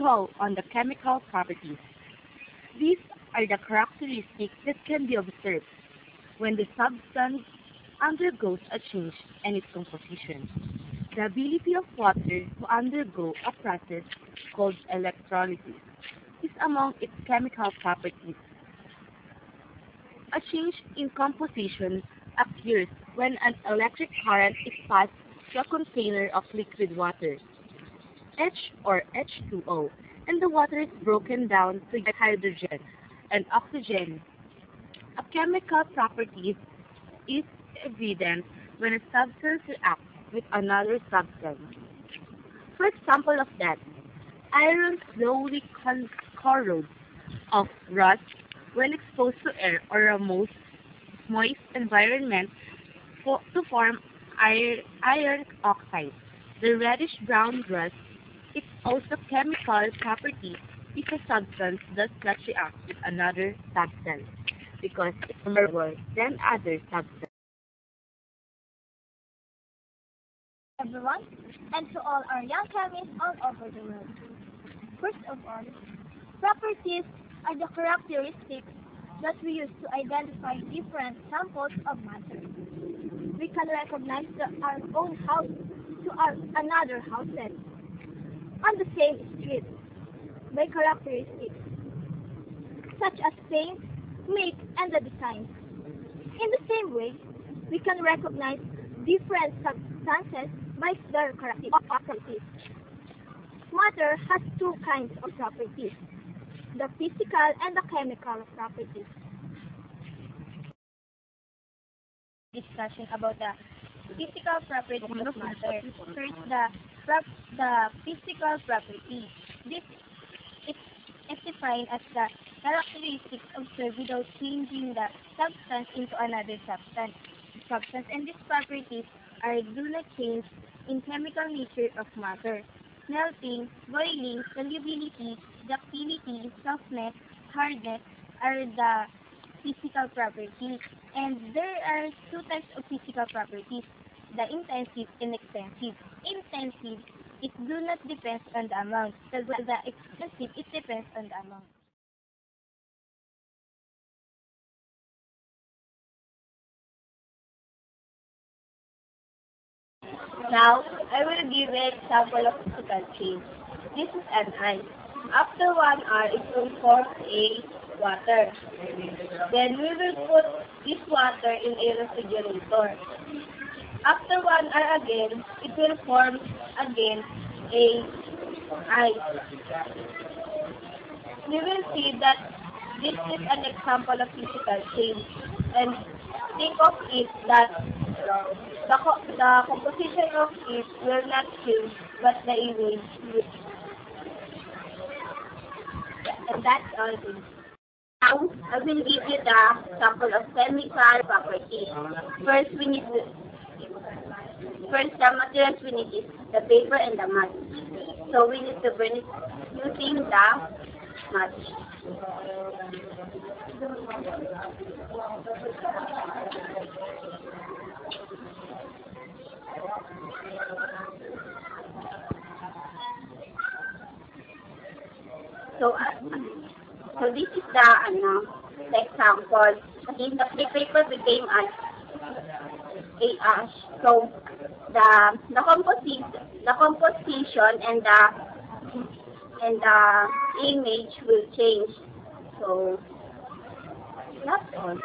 go on the chemical properties. These are the characteristics that can be observed when the substance undergoes a change in its composition. The ability of water to undergo a process called electrolysis is among its chemical properties. A change in composition occurs when an electric current is passed through a container of liquid water, H or H2O, and the water is broken down to get hydrogen and oxygen. A chemical property is evident when a substance reacts with another substance. For example of that, iron slowly corrodes of rust when exposed to air or a moist environment to form iron oxide. The reddish-brown rust is also chemical property if a substance does not react with another substance because it's more than other substances. Everyone, and to all our young chemists all over the world. First of all, properties are the characteristics that we use to identify different samples of matter. We can recognize our own house to another houses on the same street by characteristics such as paint, make, and the design. In the same way, we can recognize different substances by their properties. Matter has two kinds of properties, the physical and the chemical properties. Discussion about the physical properties of matter. First, the physical property. This is defined as the characteristics observed without changing the substance into another substance. And these properties do not change in chemical nature of matter. Melting, boiling, solubility, ductility, softness, hardness are the physical properties. And there are two types of physical properties, the intensive and extensive. Intensive, it do not depend on the amount, while the extensive, it depends on the amount. Now, I will give an example of physical change. This is an ice. After 1 hour, it will form a water. Then we will put this water in a refrigerator. After 1 hour again, it will form again a ice. We will see that this is an example of physical change. And think of it that the composition of it will not change, but the image will. And that's all. Now, I will give you the sample of chemical properties. First, the materials we need is the paper and the match. So we need to burn it using the match. So this is the example. The paper became a ash. So the composition and the image will change. So that's all.